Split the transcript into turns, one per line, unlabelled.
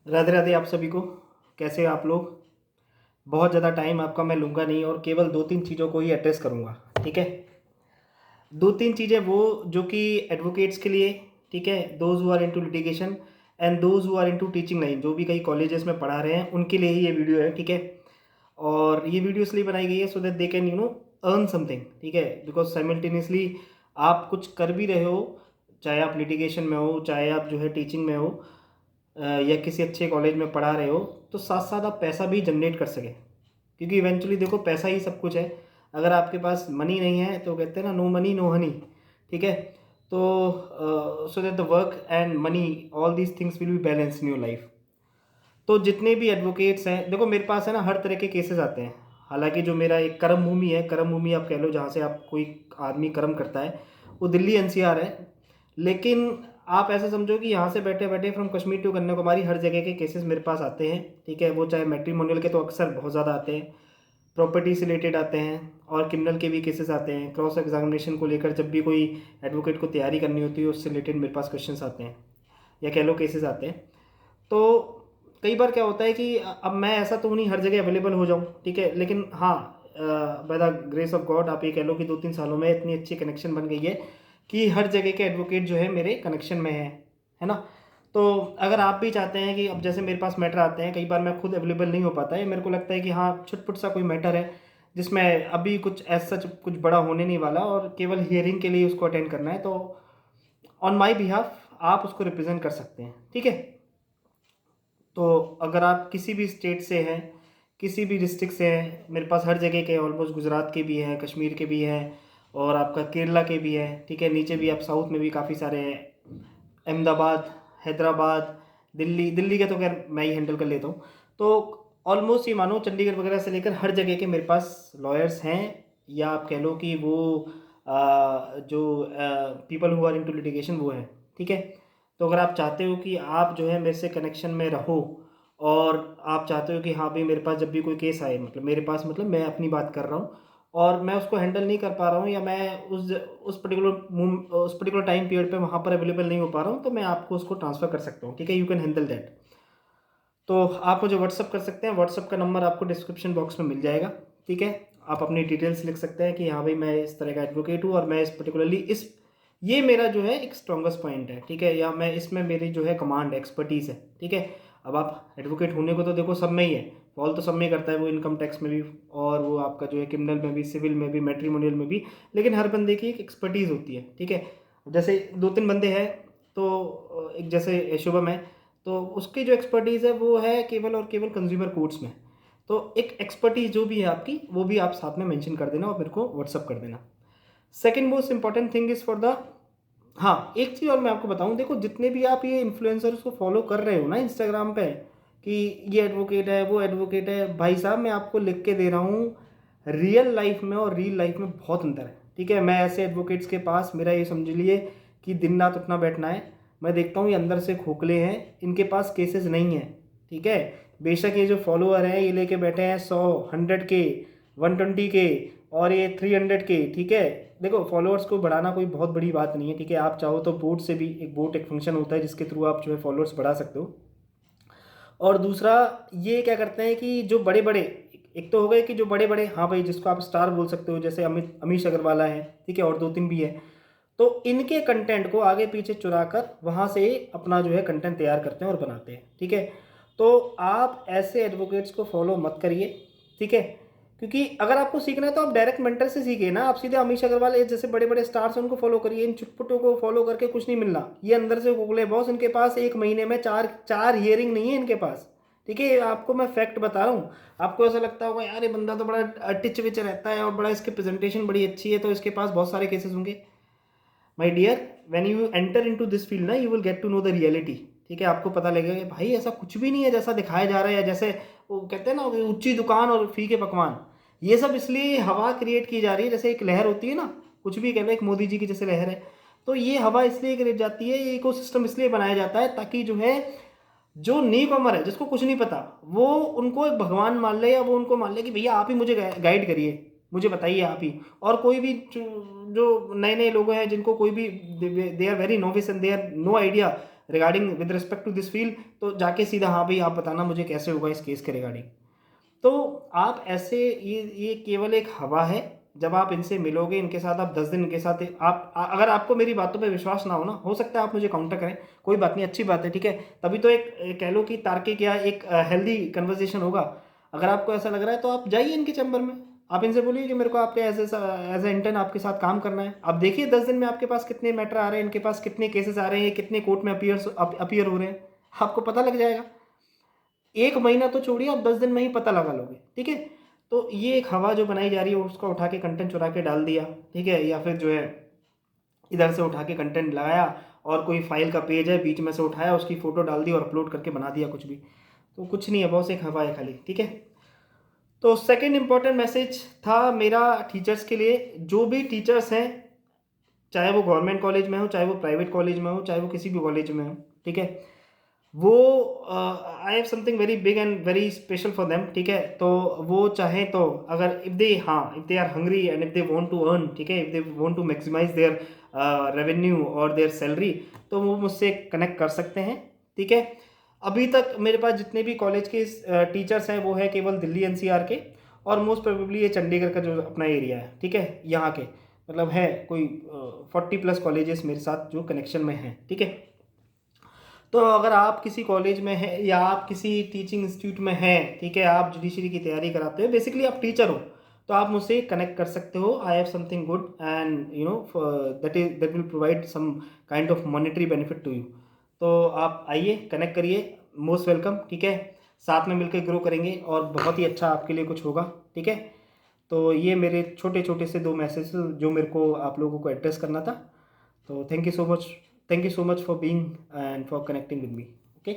राधे राधे आप सभी को। कैसे हैं आप लोग? बहुत ज़्यादा टाइम आपका मैं लूँगा नहीं और केवल दो तीन चीज़ों को ही एड्रेस करूँगा। ठीक है, दो तीन चीज़ें वो जो कि एडवोकेट्स के लिए, ठीक है, those who are into litigation and those who are into teaching line, जो भी कई कॉलेजेस में पढ़ा रहे हैं उनके लिए ही ये वीडियो है। ठीक है, और ये वीडियो इसलिए बनाई गई है so that they can earn something. ठीक है, बिकॉज साइमल्टेनियसली आप कुछ कर भी रहे हो, चाहे आप लिटिगेशन में हो, चाहे आप जो है टीचिंग में हो, या किसी अच्छे कॉलेज में पढ़ा रहे हो, तो साथ साथ आप पैसा भी जनरेट कर सकें। क्योंकि इवेंचुअली देखो, पैसा ही सब कुछ है। अगर आपके पास मनी नहीं है तो कहते हैं ना, नो मनी नो हनी। ठीक है, तो so that the work and money, all these things will be balance in your life. तो जितने भी एडवोकेट्स हैं, देखो मेरे पास है ना हर तरह के केसेस आते हैं। हालांकि जो मेरा एक कर्म भूमि है, कर्म भूमि आप कह लो, जहाँ से आप कोई आदमी कर्म करता है, वो दिल्ली एनसीआर है। लेकिन आप ऐसे समझो कि यहाँ से बैठे बैठे फ्रॉम कश्मीर टू कन्याकुमारी हर जगह के केसेस मेरे पास आते हैं। ठीक है, वो चाहे मैट्रिमोनियल के तो अक्सर बहुत ज़्यादा आते हैं, प्रॉपर्टी से रिलेटेड आते हैं, और क्रिमिनल के भी केसेस आते हैं। क्रॉस एग्जामिनेशन को लेकर जब भी कोई एडवोकेट को तैयारी करनी होती है, उससे रिलेटेड मेरे पास क्वेश्चंस आते हैं, या कह लो केसेस आते हैं। तो कई बार क्या होता है कि अब मैं ऐसा तो नहीं हर जगह अवेलेबल हो जाऊँ, ठीक है, लेकिन हाँ, by the grace of God आप ये कह लो कि 2-3 सालों में इतनी अच्छी कनेक्शन बन गई है कि हर जगह के एडवोकेट जो है मेरे कनेक्शन में है ना। तो अगर आप भी चाहते हैं कि, अब जैसे मेरे पास मैटर आते हैं, कई बार मैं खुद अवेलेबल नहीं हो पाता है, मेरे को लगता है कि हाँ छुटपुट सा कोई मैटर है जिसमें अभी कुछ ऐसा कुछ बड़ा होने नहीं वाला और केवल हियरिंग के लिए उसको अटेंड करना है, तो ऑन माई बिहाफ आप उसको रिप्रेजेंट कर सकते हैं। ठीक है, तो अगर आप किसी भी स्टेट से हैं, किसी भी डिस्ट्रिक्ट से हैं, मेरे पास हर जगह के, ऑलमोस्ट गुजरात के भी हैं, कश्मीर के भी हैं, और आपका केरला के भी हैं। ठीक है, नीचे भी आप साउथ में भी काफ़ी सारे हैं, अहमदाबाद, हैदराबाद, दिल्ली, दिल्ली के तो खैर मैं ही हैंडल कर लेता हूँ। तो ऑलमोस्ट ये मानो चंडीगढ़ वगैरह से लेकर हर जगह के मेरे पास लॉयर्स हैं, या आप कह लो कि वो जो people who are into litigation वो है। ठीक है, तो अगर आप चाहते हो कि आप जो है मेरे से कनेक्शन में रहो, और आप चाहते हो कि हाँ भाई मेरे पास जब भी कोई केस आए, मतलब मेरे पास, मतलब मैं अपनी बात कर रहा हूँ और मैं उसको हैंडल नहीं कर पा रहा हूँ, या मैं उस पर्टिकुलर टाइम पीरियड पे वहाँ पर अवेलेबल नहीं हो पा रहा हूँ, तो मैं आपको उसको ट्रांसफ़र कर सकता हूँ। ठीक है, यू कैन हैंडल दैट। तो आप मुझे व्हाट्सअप कर सकते हैं, व्हाट्सअप का नंबर आपको डिस्क्रिप्शन बॉक्स में मिल जाएगा। ठीक है, आप अपनी डिटेल्स लिख सकते हैं कि हाँ भाई मैं इस तरह का एडवोकेट हूँ, और मैं इस पर्टिकुलरली इस, ये मेरा जो है एक स्ट्रॉन्गेस्ट पॉइंट है। ठीक है, या मैं इसमें मेरी जो है कमांड एक्सपर्टीज़ है। ठीक है, अब आप एडवोकेट होने को तो देखो सब में ही है, फॉल तो सब में ही करता है, वो इनकम टैक्स में भी, और वो आपका जो है क्रिमिनल में भी, सिविल में भी, मैट्रिमोनियल में भी। लेकिन हर बंदे की एक एक्सपर्टीज़ होती है। ठीक है, जैसे दो तीन बंदे हैं, तो एक जैसे शुभम है, तो उसकी जो एक्सपर्टीज़ है वो है केवल और केवल कंज्यूमर कोर्ट्स में। तो एक एक्सपर्टीज़ जो भी है आपकी, वो भी आप साथ में मेंशन कर देना और मेरे को व्हाट्सअप कर देना। Second most important thing is for the, हाँ एक चीज़ और मैं आपको बताऊं, देखो जितने भी आप ये इन्फ्लुएंसर्स को फॉलो कर रहे हो ना इंस्टाग्राम पे, कि ये एडवोकेट है, वो एडवोकेट है, भाई साहब मैं आपको लिख के दे रहा हूँ, रियल लाइफ में और रियल लाइफ में बहुत अंतर है। ठीक है, मैं ऐसे एडवोकेट्स के पास, मेरा ये समझ लिए कि दिन रात उठना बैठना है, मैं देखता हूँ ये अंदर से खोखले हैं, इनके पास केसेस नहीं हैं। ठीक है, बेशक ये जो फॉलोअर हैं ये लेके बैठे हैं 100, 100K, 120K, और ये 300K। ठीक है, देखो फॉलोअर्स को बढ़ाना कोई बहुत बड़ी बात नहीं है। ठीक है, आप चाहो तो बोट से भी, एक बोट एक फंक्शन होता है जिसके थ्रू आप जो है फॉलोअर्स बढ़ा सकते हो। और दूसरा, ये क्या करते हैं कि जो बड़े बड़े, एक तो हो गए कि जो बड़े बड़े, हाँ भाई जिसको आप स्टार बोल सकते हो, जैसे अमीश अग्रवाला है, ठीक है, और दो तीन भी है, तो इनके कंटेंट को आगे पीछे चुरा कर वहाँ से अपना जो है कंटेंट तैयार करते हैं और बनाते हैं। ठीक है, तो आप ऐसे एडवोकेट्स को फॉलो मत करिए। ठीक है, क्योंकि अगर आपको सीखना है तो आप डायरेक्ट मेंटर से सीखिए ना, आप सीधे अमीश अग्रवाल ये जैसे बड़े बड़े स्टार्स हैं उनको फॉलो करिए। इन चुटपुटों को फॉलो करके कुछ नहीं मिलना, ये अंदर से गोगले बॉस, इनके पास एक महीने में चार चार हियरिंग नहीं है इनके पास। ठीक है, आपको मैं फैक्ट बता रहा हूँ। आपको ऐसा लगता होगा यार ये बंदा तो बड़ा टिच विच रहता है और बड़ा इसकी प्रेजेंटेशन बड़ी अच्छी है, तो इसके पास बहुत सारे केसेस होंगे। My dear, when you enter into this field ना, you will get to know the reality. ठीक है, आपको पता लगेगा कि भाई ऐसा कुछ भी नहीं है जैसा दिखाया जा रहा है, या जैसे वो कहते हैं ना ऊंची दुकान और फीके पकवान, ये सब इसलिए हवा क्रिएट की जा रही है, जैसे एक लहर होती है ना, कुछ भी कहना, एक मोदी जी की जैसे लहर है, तो ये हवा इसलिए क्रिएट जाती है, ये इकोसिस्टम इसलिए बनाया जाता है ताकि जो है, जो न्यू कमर है जिसको कुछ नहीं पता, वो उनको एक भगवान मान ले, या वो उनको मान ले कि भैया आप ही मुझे गाइड करिए, मुझे बताइए आप ही। और कोई भी जो नए नए लोग हैं जिनको कोई भी, they are very novice and they are no idea regarding with respect to this field, तो जाके सीधा हाँ भाई आप बताना मुझे कैसे होगा इस केस के रिगार्डिंग। तो आप ऐसे ये केवल एक हवा है। जब आप इनसे मिलोगे, इनके साथ आप 10 दिन इनके साथ अगर आपको मेरी बातों पे विश्वास ना हो ना, हो सकता है आप मुझे काउंटर करें, कोई बात नहीं, अच्छी बात है, ठीक है। तभी तो एक कह लो कि तार्किक या एक हेल्दी कन्वर्सेशन होगा। अगर आपको ऐसा लग रहा है तो आप जाइए इनके चैम्बर में, आप इनसे बोलिए कि मेरे को आपके एज ए इंटर्न आपके साथ काम करना है। आप देखिए 10 दिन में आपके पास कितने मैटर आ रहे हैं, इनके पास कितने केसेस आ रहे हैं, कितने कोर्ट में अपीयर हो रहे हैं, आपको पता लग जाएगा। 1 महीना तो छोड़िए, आप 10 दिन में ही पता लगा लोगे, ठीक है। तो ये एक हवा जो बनाई जा रही है, उसको उठा के कंटेंट चुरा के डाल दिया, ठीक है, या फिर जो है इधर से उठा के कंटेंट लगाया और कोई फाइल का पेज है बीच में से उठाया, उसकी फ़ोटो डाल दी और अपलोड करके बना दिया कुछ भी। तो कुछ नहीं है, बॉस, एक हवा है खाली, ठीक है। तो सेकंड इम्पॉर्टेंट मैसेज था मेरा टीचर्स के लिए। जो भी टीचर्स हैं, चाहे वो गवर्नमेंट कॉलेज में हो, चाहे वो प्राइवेट कॉलेज में हो, चाहे वो किसी भी कॉलेज में हो, ठीक है, वो I have something very big and very special for them, ठीक है। तो वो चाहे तो अगर if they are hungry and if they want to earn, ठीक है, if they want to maximise their revenue और देयर सैलरी, तो वो मुझसे कनेक्ट कर सकते हैं, ठीक है। अभी तक मेरे पास जितने भी कॉलेज के टीचर्स हैं वो है केवल दिल्ली एनसीआर के, और मोस्ट प्रोबेबली ये चंडीगढ़ का जो अपना एरिया है, ठीक है, यहाँ के मतलब है कोई 40+ कॉलेजेस मेरे साथ जो कनेक्शन में हैं, ठीक है। तो अगर आप किसी कॉलेज में हैं या आप किसी टीचिंग इंस्टीट्यूट में हैं, ठीक है, आप जुडिशरी की तैयारी कराते हो, बेसिकली आप टीचर हो, तो आप मुझसे कनेक्ट कर सकते हो। I have something good and that will provide some kind of monetary benefit to you. तो आप आइए, कनेक्ट करिए, मोस्ट वेलकम, ठीक है। साथ में मिलकर ग्रो करेंगे और बहुत ही अच्छा आपके लिए कुछ होगा, ठीक है। तो ये मेरे छोटे छोटे से 2 मैसेज जो मेरे को आप लोगों को एड्रेस करना था। तो thank you so much, for being and for connecting with me, okay।